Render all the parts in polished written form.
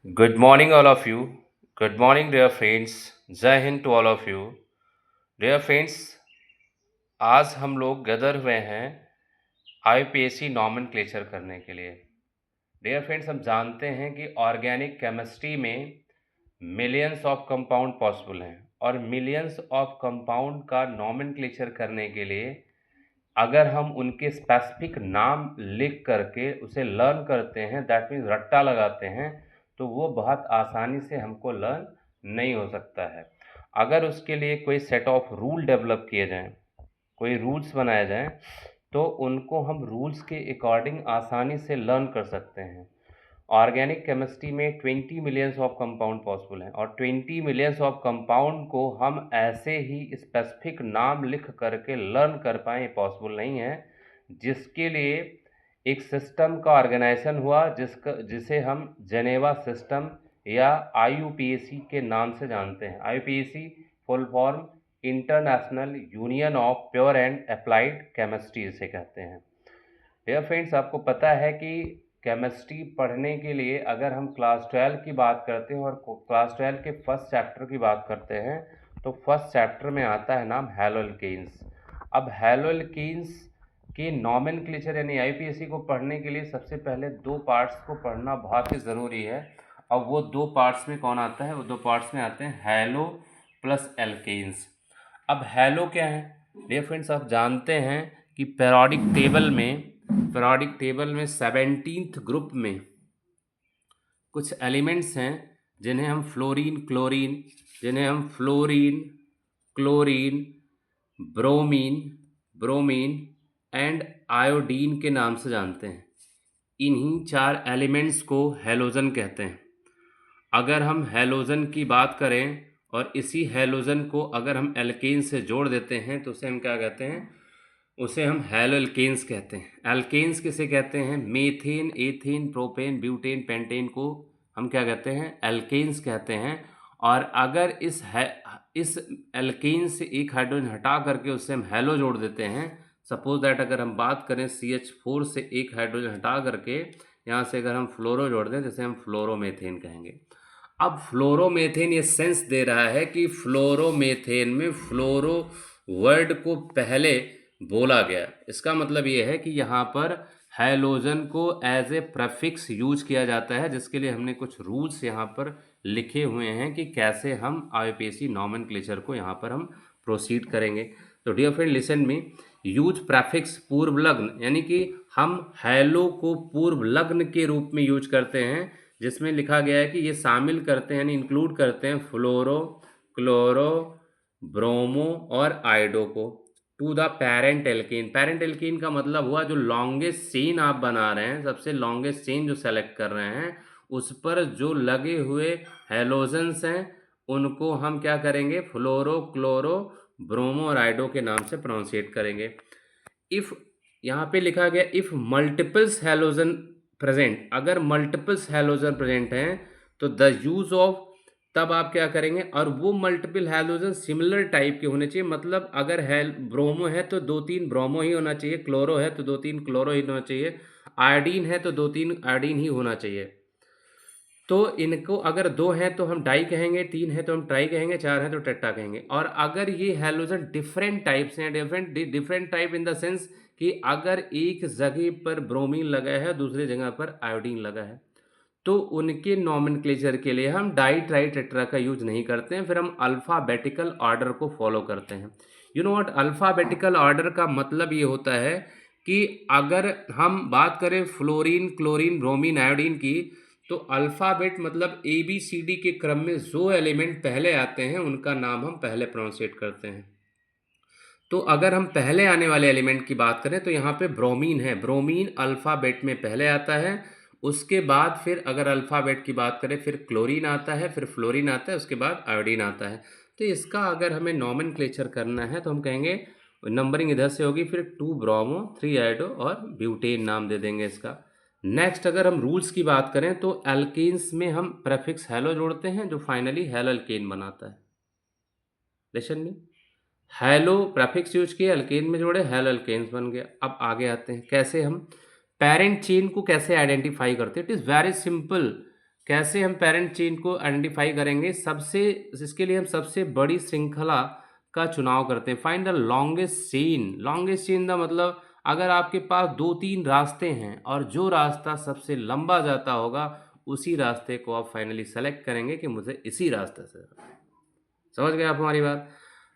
Good morning, all of you. Good morning, dear friends. Jai Hind to all of you. Dear friends, आज हम लोग गदर हुए हैं आईपीएससी नॉमेनक्लेचर करने के लिए. डियर फ्रेंड्स, हम जानते हैं कि ऑर्गेनिक केमिस्ट्री में मिलियंस ऑफ कंपाउंड पॉसिबल हैं और मिलियंस ऑफ कंपाउंड का नॉमेनक्लेचर करने के लिए अगर हम उनके स्पेसिफिक नाम लिख करके उसे लर्न करते हैं, दैट मीन्स रट्टा लगाते हैं, तो वो बहुत आसानी से हमको लर्न नहीं हो सकता है. अगर उसके लिए कोई सेट ऑफ रूल डेवलप किए जाएं, कोई रूल्स बनाए जाएं, तो उनको हम रूल्स के अकॉर्डिंग आसानी से लर्न कर सकते हैं. ऑर्गेनिक केमिस्ट्री में 20 मिलियंस ऑफ कंपाउंड पॉसिबल हैं और 20 मिलियंस ऑफ कंपाउंड को हम ऐसे ही स्पेसिफिक नाम लिख करके लर्न कर पाएँ पॉसिबल नहीं है. जिसके लिए एक सिस्टम का ऑर्गेनाइजेशन हुआ जिसे हम जेनेवा सिस्टम या आईयूपीएसी के नाम से जानते हैं. IUPAC full form international union of pure and applied chemistry इसे कहते हैं. डियर फ्रेंड्स, आपको पता है कि केमिस्ट्री पढ़ने के लिए अगर हम क्लास 12 की बात करते हैं और क्लास 12 के फर्स्ट चैप्टर की बात करते हैं, तो फर्स्ट चैप्टर में आता है नाम हैलोअल्केन्स. अब हैलोअल्केन्स के नॉमेनक्लेचर यानी आईपीएससी को पढ़ने के लिए सबसे पहले दो पार्ट्स को पढ़ना बहुत ही ज़रूरी है. अब वो दो पार्ट्स में कौन आता है? वो दो पार्ट्स में आते हैं हैलो प्लस एल्केन्स. अब हैलो क्या है? डियर फ्रेंड्स, आप जानते हैं कि पीरियोडिक टेबल में 17th ग्रुप में कुछ एलिमेंट्स हैं जिन्हें हम fluorine, chlorine, bromine and iodine के नाम से जानते हैं. इन्हीं चार एलिमेंट्स को हैलोजन कहते हैं. अगर हम हैलोजन की बात करें और इसी हैलोजन को अगर हम एल्केन से जोड़ देते हैं तो उसे हम क्या कहते हैं? उसे हम हैलोअल्केन्स कहते हैं. एल्केन्स किसे कहते हैं? Methane, ethane, propane, butane, pentane को हम क्या कहते हैं? एल्केन्स कहते हैं. और अगर इस एल्केन से एक हाइड्रोजन हटा करके उससे हम हैलो जोड़ देते हैं, सपोज दैट अगर हम बात करें CH4 से एक हाइड्रोजन हटा करके यहाँ से अगर हम फ्लोरो जोड़ दें, जैसे हम फ्लोरोमेथेन कहेंगे. अब फ्लोरोमेथेन ये सेंस दे रहा है कि फ्लोरोमेथेन में फ्लोरो वर्ड को पहले बोला गया. इसका मतलब ये है कि यहाँ पर हैलोजन को एज ए प्रेफिक्स यूज किया जाता है, जिसके लिए हमने कुछ रूल्स यहाँ पर लिखे हुए हैं कि कैसे हम आईपीएससी नॉमेनक्लेचर को यहाँ पर हम प्रोसीड करेंगे. तो dear friend, listen me. Use prefix पूर्व लग्न, यानी कि हम हैलो को पूर्व लग्न के रूप में यूज करते हैं, जिसमें लिखा गया है कि ये शामिल करते हैं यानी इंक्लूड करते हैं फ्लोरो, क्लोरो, ब्रोमो और आयोडो को to the parent alkane. Parent alkane का मतलब हुआ जो लॉन्गेस्ट चेन आप बना रहे हैं, सबसे लॉन्गेस्ट चेन जो सेलेक्ट कर रहे हैं, उस पर जो लगे हुए हैलोजन्स हैं उनको हम क्या करेंगे? फ्लोरो, क्लोरो, ब्रोमो और आयोडो के नाम से प्रोनाउंसिएट करेंगे. इफ़ यहाँ पे लिखा गया इफ़ मल्टीपल्स हैलोजन प्रेजेंट, अगर मल्टीपल्स हैलोजन प्रेजेंट हैं तो द यूज ऑफ, तब आप क्या करेंगे? और वो मल्टीपल हैलोजन सिमिलर टाइप के होने चाहिए. मतलब अगर ब्रोमो है तो 2-3 ब्रोमो ही होना चाहिए, क्लोरो है तो 2-3 क्लोरो ही होना चाहिए, आयोडीन है तो 2-3 आयोडीन ही होना चाहिए. तो इनको अगर 2 हैं तो हम डाई कहेंगे, 3 है तो हम ट्राई कहेंगे, 4 हैं तो टेट्रा कहेंगे. और अगर ये हैलोजन डिफरेंट टाइप्स हैं, different type in the sense कि अगर एक जगह पर ब्रोमीन लगा है दूसरी जगह पर आयोडीन लगा है, तो उनके नॉमेनक्लेचर के लिए हम डाई ट्राई टेट्रा का यूज नहीं करते हैं, फिर हम अल्फ़ाबेटिकल ऑर्डर को फॉलो करते हैं. You know what? Alphabetical order का मतलब ये होता है कि अगर हम बात करें फ्लोरीन, क्लोरीन, ब्रोमीन, आयोडीन की, तो अल्फ़ाबेट मतलब ABCD के क्रम में जो एलिमेंट पहले आते हैं उनका नाम हम पहले प्रोनाउंसिएट करते हैं. तो अगर हम पहले आने वाले एलिमेंट की बात करें तो यहाँ पे ब्रोमीन है. ब्रोमीन अल्फ़ाबेट में पहले आता है, उसके बाद फिर अगर अल्फ़ाबेट की बात करें फिर क्लोरीन आता है, फिर फ्लोरीन आता है, उसके बाद आयोडीन आता है. तो इसका अगर हमें नॉमेनक्लेचर करना है तो हम कहेंगे नंबरिंग इधर से होगी, फिर 2 ब्रोमो, 3 आयोडो और ब्यूटेन नाम दे देंगे इसका. नेक्स्ट अगर हम रूल्स की बात करें तो एल्केन्स में हम प्रेफिक्स हैलो जोड़ते हैं जो फाइनली हैलोअल्केन बनाता है. लेसन में हैलो प्रेफिक्स यूज किए, अल्केन में जोड़े, हैलो अल्केन्स बन गया. अब आगे आते हैं कैसे हम पेरेंट चेन को कैसे आइडेंटिफाई करते हैं. It is very simple. कैसे हम पेरेंट चेन को आइडेंटिफाई करेंगे? सबसे इसके लिए हम सबसे बड़ी श्रृंखला का चुनाव करते हैं। Find the longest chain. Longest chain का मतलब अगर आपके पास 2-3 रास्ते हैं और जो रास्ता सबसे लंबा जाता होगा, उसी रास्ते को आप फाइनली सेलेक्ट करेंगे कि मुझे इसी रास्ते से जाना है। समझ गए आप हमारी बात?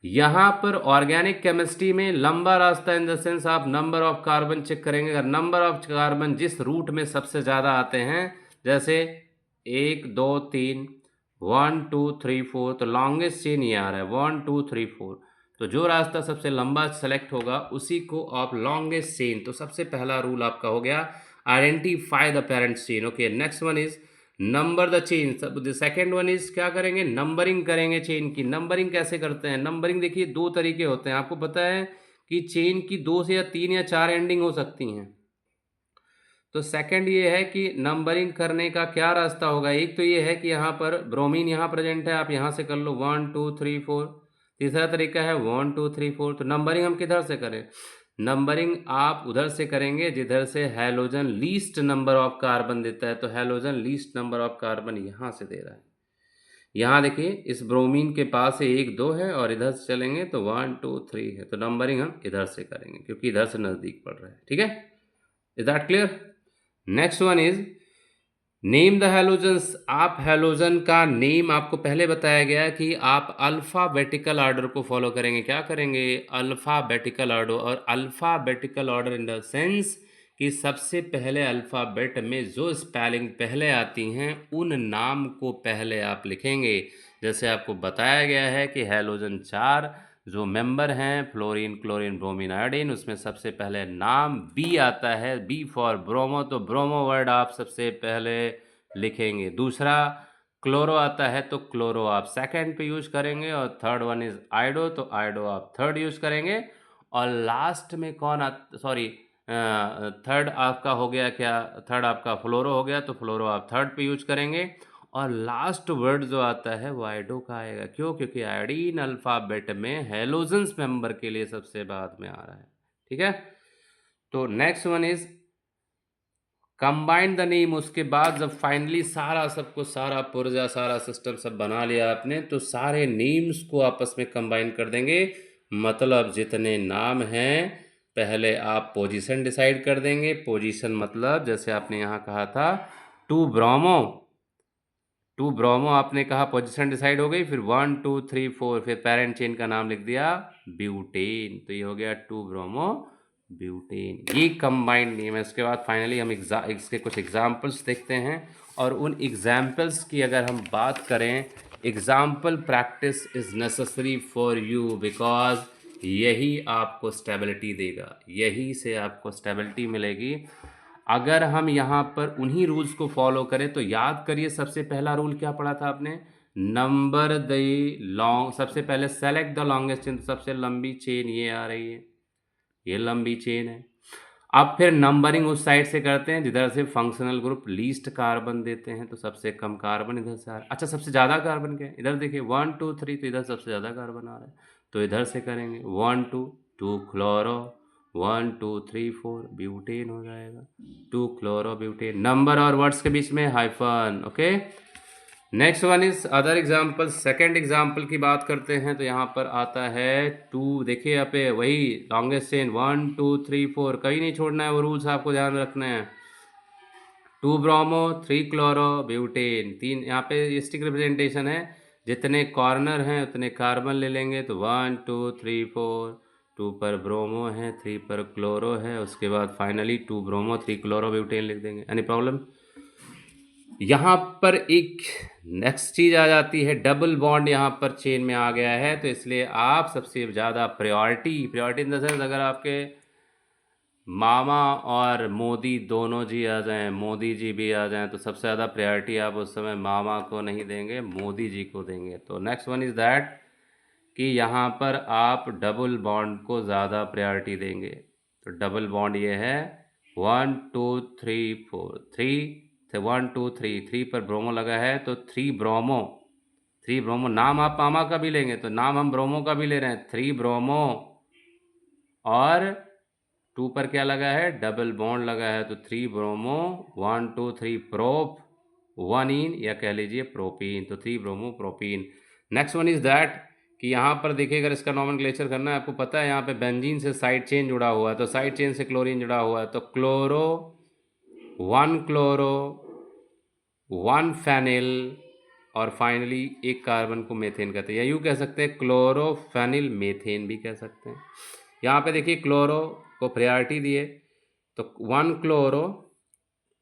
यहाँ पर ऑर्गेनिक केमिस्ट्री में लंबा रास्ता इन द सेंस आप नंबर ऑफ कार्बन चेक करेंगे। अगर नंबर ऑफ कार्बन जिस रूट में सबसे ज़्यादा आते हैं, जैसे 1 2 3 1 2 3 4, तो लॉन्गेस्ट चेन ये आ रहा है 1 2 3 4। तो जो रास्ता सबसे लंबा सेलेक्ट होगा उसी को आप लॉन्गेस्ट चेन। तो सबसे पहला रूल आपका हो गया identify the parent chain. Okay, next one is number the chain. The second one is क्या करेंगे? नंबरिंग करेंगे चेन की। नंबरिंग कैसे करते हैं? नंबरिंग देखिए 2 तरीके होते हैं। आपको पता है कि चेन की 2 से या 3 या 4 एंडिंग हो सकती हैं। तो सेकंड ये है कि नंबरिंग करने का क्या रास्ता होगा? एक तो ये है कि यहाँ पर ब्रोमीन यहाँ प्रेजेंट है, आप यहाँ से कर लो 1 2 3 4। तीसरा तरीका है 1 2 3 4। तो नंबरिंग हम किधर से करें? नंबरिंग आप उधर से करेंगे जिधर से halogen least number of carbon देता है। तो halogen least number of carbon यहाँ से दे रहा है। यहाँ देखिए इस ब्रोमीन के पास 1 2 है और इधर से चलेंगे तो 1 2 3 है। तो नंबरिंग हम इधर से करेंगे क्योंकि इधर से नज़दीक पड़ रहा है। ठीक है, is that clear? Next one is name the halogens. आप हैलोजन का नेम आपको पहले बताया गया कि आप अल्फ़ाबेटिकल ऑर्डर को फॉलो करेंगे। क्या करेंगे? Alphabetical order. और alphabetical order in the sense कि सबसे पहले अल्फ़ाबेट में जो स्पेलिंग पहले आती हैं उन नाम को पहले आप लिखेंगे। जैसे आपको बताया गया है कि हैलोजन 4 जो मेंबर हैं फ्लोरीन क्लोरीन ब्रोमीन आयोडीन, उसमें सबसे पहले नाम बी आता है, बी फॉर ब्रोमो। तो ब्रोमो वर्ड आप सबसे पहले लिखेंगे। दूसरा क्लोरो आता है तो क्लोरो आप सेकंड पे यूज करेंगे। और थर्ड वन इज आइडो, तो आइडो आप थर्ड यूज करेंगे। और लास्ट में कौन सॉरी थर्ड आपका हो गया क्या? थर्ड आपका फ्लोरो हो गया, तो फ्लोरो आप थर्ड पे यूज करेंगे। और लास्ट वर्ड जो आता है वो आयोडो का आएगा। क्यों? क्योंकि आयोडीन अल्फ़ाबेट में हैलोजेंस मेंबर के लिए सबसे बाद में आ रहा है। ठीक है, तो next one is combine the name. उसके बाद जब फाइनली सारा सबको सारा पुर्जा सारा सिस्टम सब बना लिया आपने, तो सारे नेम्स को आपस में कंबाइन कर देंगे। मतलब जितने नाम हैं पहले आप पोजीशन डिसाइड कर देंगे। पोजीशन मतलब जैसे आपने यहाँ कहा था 2 ब्रोमो, 2 ब्रोमो आपने कहा, पोजीशन डिसाइड हो गई। फिर 1 2 3 4, फिर पेरेंट चेन का नाम लिख दिया ब्यूटेन। तो ये हो गया 2 ब्रोमो ब्यूटेन। ये कंबाइंड नेम है। इसके बाद फाइनली हम इसके कुछ एग्जाम्पल्स देखते हैं। और उन एग्जाम्पल्स की अगर हम बात करें, example practice is necessary for you because यही आपको स्टेबिलिटी देगा, यही से आपको स्टेबिलिटी मिलेगी। अगर हम यहाँ पर उन्हीं रूल्स को फॉलो करें तो याद करिए सबसे पहला रूल क्या पढ़ा था आपने? Number the long. सबसे पहले सेलेक्ट द लॉन्गेस्ट चेन। सबसे लंबी चेन ये आ रही है, ये लंबी चेन है। अब फिर नंबरिंग उस साइड से करते हैं जिधर से फंक्शनल ग्रुप लीस्ट कार्बन देते हैं। तो सबसे कम कार्बन इधर से आ रहा है। अच्छा, सबसे ज़्यादा कार्बन क्या है? इधर देखिए 1 2 3, तो इधर सबसे ज़्यादा कार्बन आ रहा है, तो इधर से करेंगे 1 2 2 क्लोरो, 1 2 3 4 ब्यूटेन हो जाएगा, 2 क्लोरो ब्यूटेन। नंबर और वर्ड्स के बीच में hyphen. Okay, next one is other example. Second example की बात करते हैं तो यहाँ पर आता है 2। देखिए यहाँ पे वही लॉन्गेस्ट चेन 1 2 3 4, कहीं नहीं छोड़ना है, वो रूल्स आपको ध्यान में रखने हैं। 2 ब्रोमो 3 क्लोरो ब्यूटेन। 3 यहाँ पे स्टिक रिप्रेजेंटेशन है, जितने कॉर्नर हैं उतने कार्बन ले लेंगे। तो 1 2 3 4, 2 पर ब्रोमो है, 3 पर क्लोरो है, उसके बाद फाइनली 2 ब्रोमो 3 क्लोरो ब्यूटेन लिख देंगे। Any problem? यहाँ पर एक नेक्स्ट चीज़ आ जाती है, डबल बॉन्ड यहाँ पर चेन में आ गया है। तो इसलिए आप सबसे ज़्यादा प्रायोरिटी इन द सेंस अगर आपके मामा और मोदी दोनों जी आ जाएं, मोदी जी भी आ जाएं, तो सबसे ज़्यादा प्रायोरिटी आप उस समय मामा को नहीं देंगे, मोदी जी को देंगे। तो नेक्स्ट वन इज़ दैट कि यहाँ पर आप डबल बॉन्ड को ज़्यादा प्रायोरिटी देंगे। तो डबल बॉन्ड ये है 1 2 3 4, 1 2 3, 3 पर ब्रोमो लगा है तो 3 ब्रोमो, 3 ब्रोमो। नाम आप मामा का भी लेंगे तो नाम हम ब्रोमो का भी ले रहे हैं, 3 ब्रोमो। और 2 पर क्या लगा है? डबल बॉन्ड लगा है, तो 3 ब्रोमो 1 2 3 प्रोप। 1 इन या कह लीजिए प्रोपीन, तो 3 bromo propene. Next one is that कि यहाँ पर देखिए अगर इसका नॉमेनक्लेचर करना है, आपको पता है यहाँ पे बेंजीन से साइड चेन जुड़ा हुआ है, तो साइड चेन से क्लोरीन जुड़ा हुआ है, तो क्लोरो 1 फेनिल और फाइनली एक कार्बन को मेथेन कहते हैं, या यूँ कह सकते हैं क्लोरोफेनिल मेथेन भी कह सकते हैं। यहाँ पे देखिए क्लोरो को प्रायोरिटी दिए, तो 1 क्लोरो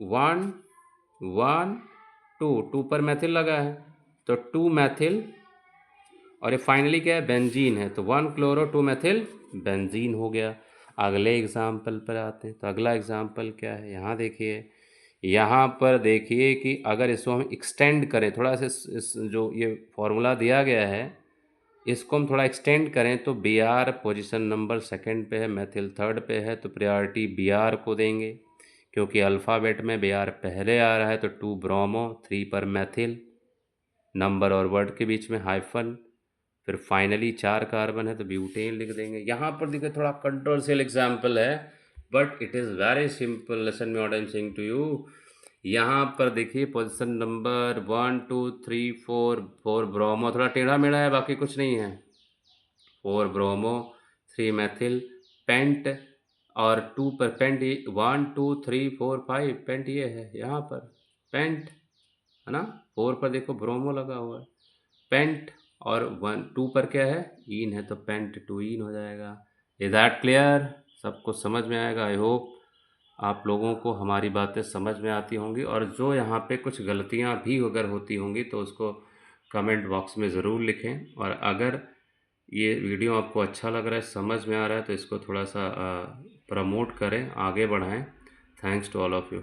1 1 2 पर मैथिल लगा है, तो 2 मैथिल, और ये फाइनली क्या है, बेंजीन है, तो 1 क्लोरो 2 मैथिल बेंजीन हो गया। अगले एग्जाम्पल पर आते हैं, तो अगला एग्जाम्पल क्या है, यहाँ पर देखिए कि अगर इसको हम एक्सटेंड करें थोड़ा सा, इस जो ये फॉर्मूला दिया गया है इसको हम थोड़ा एक्सटेंड करें, तो B R position number second पे है, मैथिल थर्ड पे है, तो प्रायोरिटी बी आर को देंगे क्योंकि अल्फ़ाबेट में बी आर पहले आ रहा है, तो 2 ब्रोमो 3 पर मैथिल, नंबर और वर्ड के बीच में हाइफन, फिर फाइनली 4 कार्बन है तो ब्यूटेन लिख देंगे। यहाँ पर देखिए थोड़ा कंट्रोवर्शियल एग्जाम्पल है, but it is very simple lesson में what I am saying to you. यहाँ पर देखिए पोजीशन नंबर 1 2 3 4 ब्रोमो, थोड़ा टेढ़ा मेढ़ा है, बाकी कुछ नहीं है, 4 ब्रोमो 3 मैथिल पेंट, और 2 पर पेंट 1 2 3 4 5 पेंट ये है यहाँ पर पेंट है ना, 4 पर देखो ब्रोमो लगा हुआ है पेंट, और 1 2 पर क्या है इन है, तो पेंट 2 इन हो जाएगा। Is that clear? सबको समझ में आएगा। आई होप आप लोगों को हमारी बातें समझ में आती होंगी, और जो यहाँ पे कुछ गलतियाँ भी अगर होती होंगी तो उसको कमेंट बॉक्स में ज़रूर लिखें, और अगर ये वीडियो आपको अच्छा लग रहा है, समझ में आ रहा है, तो इसको थोड़ा सा प्रमोट करें, आगे बढ़ाएं। Thanks to all of you.